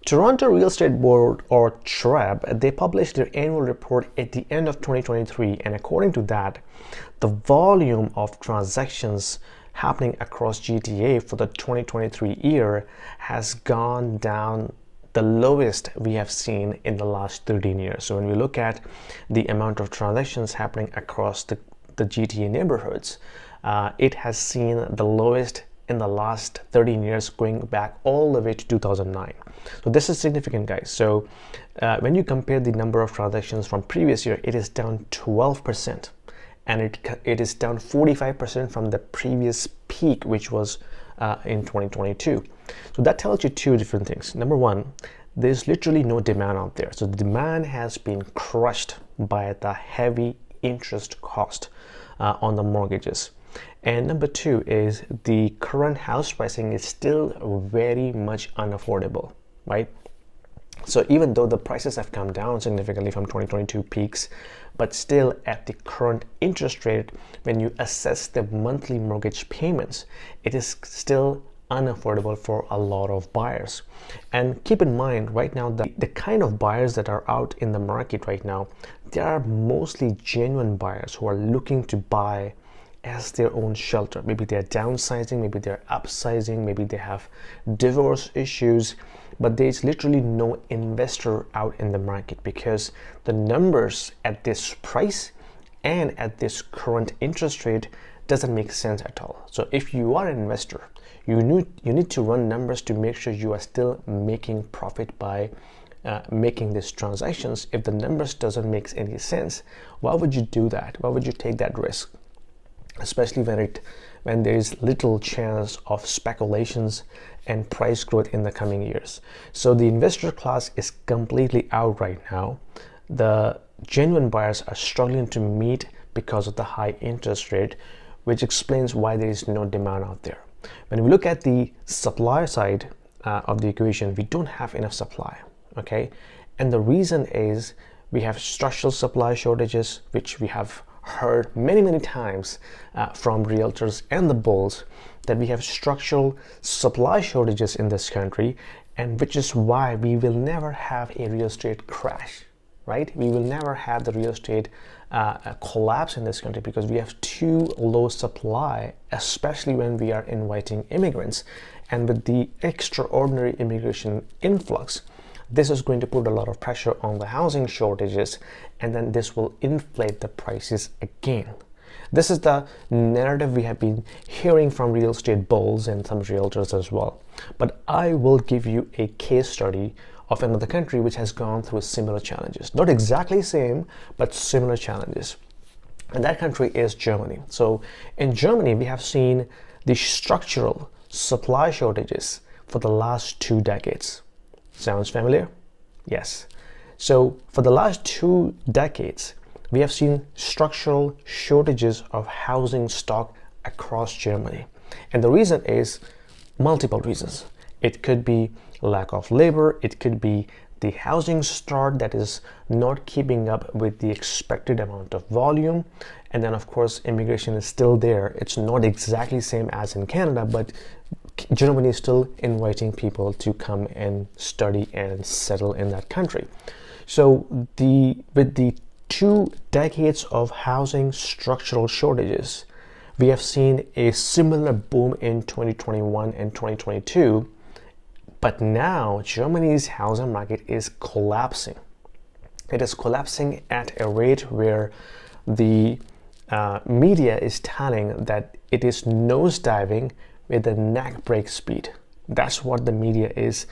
Toronto Real Estate Board, or TREB, they published their annual report at the end of 2023, and according to that, the volume of transactions happening across GTA for the 2023 year has gone down the lowest we have seen in the last 13 years. So when we look at the amount of transactions happening across the GTA neighborhoods, it has seen the lowest in the last 13 years, going back all the way to 2009. So this is significant, guys. So when you compare the number of transactions from previous year, it is down 12%, and it is down 45% from the previous peak, which was in 2022. So that tells you two different things. Number one, there's literally no demand out there. So the demand has been crushed by the heavy interest cost on the mortgages. And number two is the current house pricing is still very much unaffordable, right? So even though the prices have come down significantly from 2022 peaks, but still at the current interest rate, when you assess the monthly mortgage payments, it is still unaffordable for a lot of buyers. And keep in mind right now that the kind of buyers that are out in the market right now, they are mostly genuine buyers who are looking to buy as their own shelter. Maybe they're downsizing, maybe they're upsizing, maybe they have divorce issues, but there's literally no investor out in the market because the numbers at this price and at this current interest rate doesn't make sense at all. So if you are an investor, you need to run numbers to make sure you are still making profit by making these transactions. If the numbers doesn't make any sense, why would you do that? Why would you take that risk? Especially when there is little chance of speculations and price growth in the coming years. So the investor class is completely out right now. The genuine buyers are struggling to meet because of the high interest rate, which explains why there is no demand out there. When we look at the supply side of the equation, we don't have enough supply, okay? And the reason is we have structural supply shortages, which we have heard many times from realtors and the bulls, that we have structural supply shortages in this country, and which is why we will never have a real estate crash, right? We will never have the real estate collapse in this country because we have too low supply, especially when we are inviting immigrants. And with the extraordinary immigration influx, this is going to put a lot of pressure on the housing shortages, and then this will inflate the prices again. This is the narrative we have been hearing from real estate bulls and some realtors as well. But I will give you a case study of another country which has gone through similar challenges. Not exactly same, but similar challenges. And that country is Germany. So in Germany, we have seen the structural supply shortages for the last 2 decades. Sounds familiar? Yes. So for the last 2 decades, we have seen structural shortages of housing stock across Germany. And the reason is multiple reasons. It could be lack of labor, it could be the housing start that is not keeping up with the expected amount of volume, and then of course immigration is still there. It's not exactly same as in Canada, but Germany is still inviting people to come and study and settle in that country. So with the 2 decades of housing structural shortages, we have seen a similar boom in 2021 and 2022, but now Germany's housing market is collapsing. It is collapsing at a rate where the media is telling that it is nosediving with a neck break speed. That's what the media is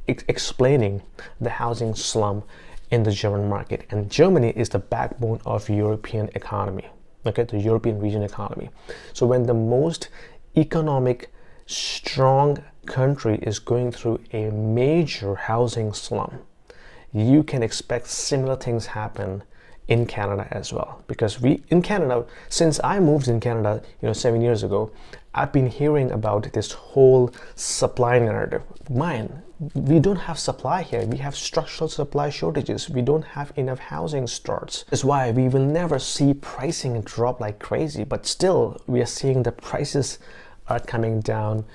explaining the housing slump in the German market. And Germany is the backbone of European economy, okay, the European region economy. So when the most economic strong country is going through a major housing slump, you can expect similar things happen in Canada as well. Because in Canada, since I moved in Canada, 7 years ago, I've been hearing about this whole supply narrative. We don't have supply here. We have structural supply shortages. We don't have enough housing starts. That's why we will never see pricing drop like crazy, but still we are seeing the prices are coming down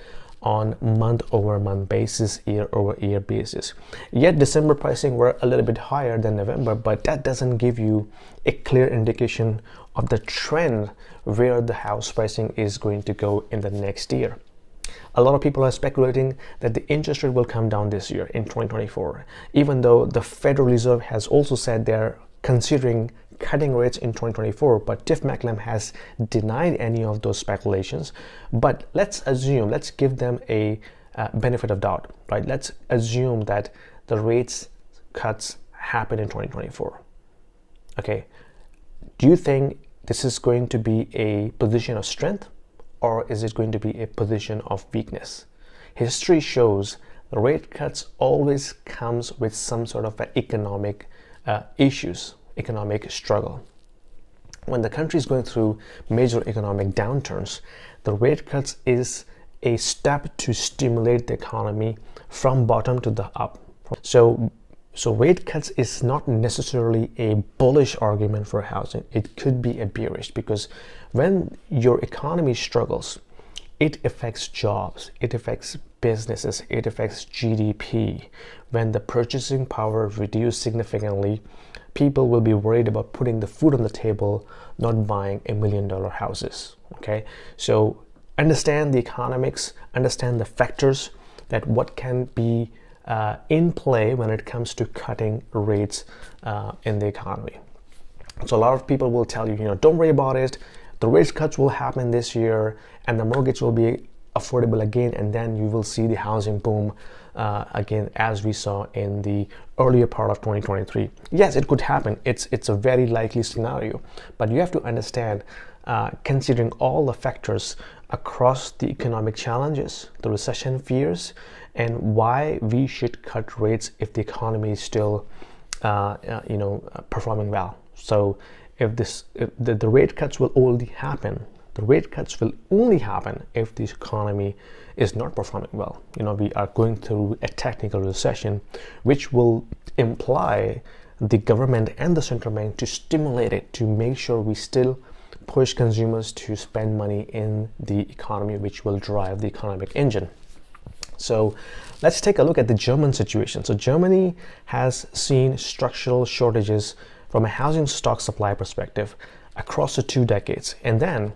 on month-over-month basis, year-over-year basis. Yet December pricing were a little bit higher than November, but that doesn't give you a clear indication of the trend where the house pricing is going to go in the next year. A lot of people are speculating that the interest rate will come down this year in 2024, even though the Federal Reserve has also said they're considering cutting rates in 2024, but Tiff Macklem has denied any of those speculations. But let's give them a benefit of doubt, right? Let's assume that the rates cuts happen in 2024. Okay, do you think this is going to be a position of strength, or is it going to be a position of weakness? History shows the rate cuts always comes with some sort of economic issues, economic struggle. When the country is going through major economic downturns, the rate cuts is a step to stimulate the economy from bottom to the up. So rate cuts is not necessarily a bullish argument for housing. It could be a bearish, because when your economy struggles, it affects jobs, it affects businesses, it affects GDP. When the purchasing power reduces significantly, people will be worried about putting the food on the table, not buying $1 million houses. Okay, so understand the economics, understand the factors that what can be in play when it comes to cutting rates in the economy. So a lot of people will tell you, don't worry about it. The rate cuts will happen this year, and the mortgage will be affordable again, and then you will see the housing boom again, as we saw in the earlier part of 2023. Yes, it could happen. It's a very likely scenario, but you have to understand, considering all the factors across the economic challenges, the recession fears, and why we should cut rates if the economy is still performing well. So if the rate cuts will only happen, the rate cuts will only happen if the economy is not performing well. We are going through a technical recession, which will imply the government and the central bank to stimulate it, to make sure we still push consumers to spend money in the economy, which will drive the economic engine. So let's take a look at the German situation. So Germany has seen structural shortages from a housing stock supply perspective across the 2 decades. And then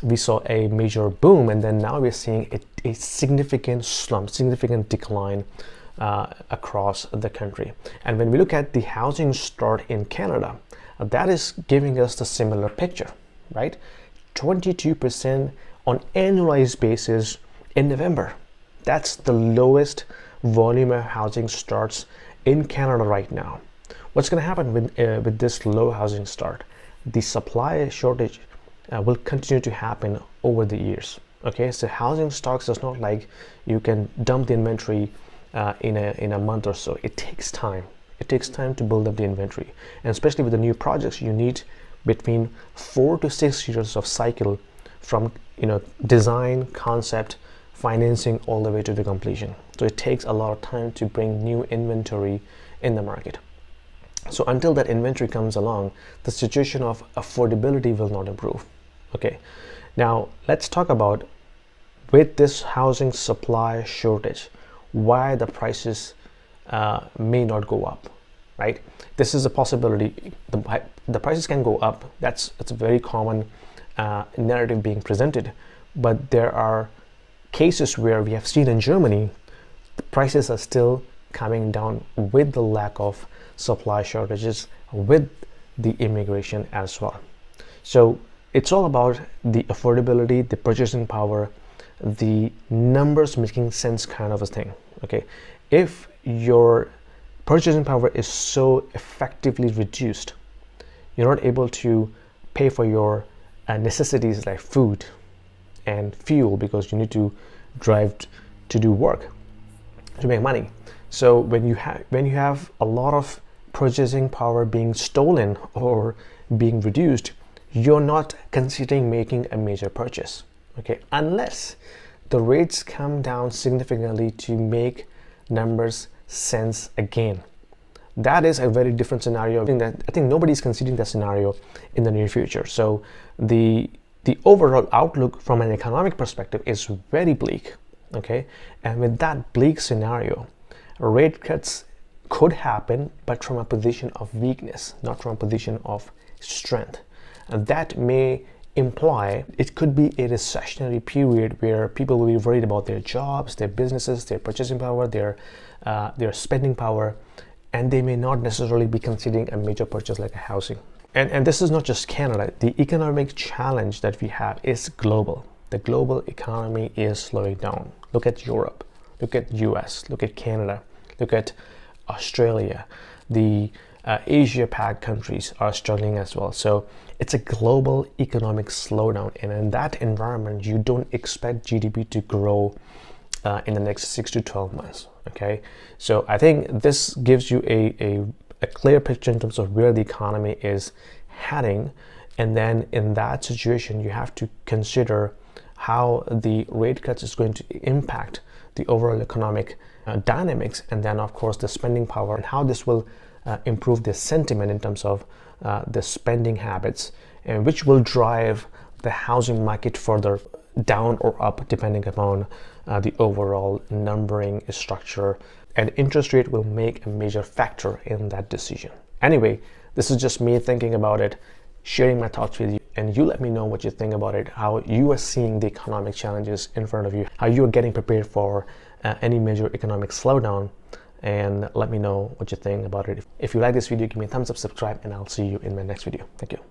we saw a major boom, and then now we're seeing a significant slump, significant decline across the country. And when we look at the housing start in Canada, that is giving us the similar picture, right? 22% on annualized basis in November. That's the lowest volume of housing starts in Canada right now. What's going to happen with this low housing start? The supply shortage will continue to happen over the years. Okay, so housing stocks is not like you can dump the inventory in a month or so. It takes time. It takes time to build up the inventory, and especially with the new projects, you need between 4 to 6 years of cycle from design, concept, financing, all the way to the completion. So it takes a lot of time to bring new inventory in the market. So until that inventory comes along, the situation of affordability will not improve. Okay, now let's talk about, with this housing supply shortage, why the prices may not go up, right? This is a possibility. The prices can go up. It's a very common narrative being presented, but there are cases where we have seen in Germany, the prices are still coming down with the lack of supply shortages, with the immigration as well. So it's all about the affordability, the purchasing power, the numbers making sense kind of a thing. Okay, if your purchasing power is so effectively reduced, you're not able to pay for your necessities like food and fuel, because you need to drive to do work, to make money. So when you have a lot of purchasing power being stolen or being reduced, you're not considering making a major purchase. Okay, unless the rates come down significantly to make numbers sense again. That is a very different scenario. I think nobody's considering that scenario in the near future. So the overall outlook from an economic perspective is very bleak. Okay, and with that bleak scenario, rate cuts could happen, but from a position of weakness, not from a position of strength. And that may imply it could be a recessionary period where people will be worried about their jobs, their businesses, their purchasing power, their spending power, and they may not necessarily be considering a major purchase like a housing. And this is not just Canada. The economic challenge that we have is global. The global economy is slowing down. Look at Europe, look at US, look at Canada, look at Australia. The Asia Pac countries are struggling as well. So it's a global economic slowdown, and in that environment, you don't expect GDP to grow in the next 6 to 12 months. Okay, so I think this gives you a clear picture in terms of where the economy is heading, and then in that situation, you have to consider how the rate cuts is going to impact the overall economic dynamics, and then of course the spending power, and how this will improve the sentiment in terms of the spending habits, and which will drive the housing market further down or up depending upon the overall numbering structure, and interest rate will make a major factor in that decision. Anyway, this is just me thinking about it, sharing my thoughts with you, and you let me know what you think about it, how you are seeing the economic challenges in front of you, how you are getting prepared for any major economic slowdown, and let me know what you think about it. If you like this video, give me a thumbs up, subscribe, and I'll see you in my next video. Thank you.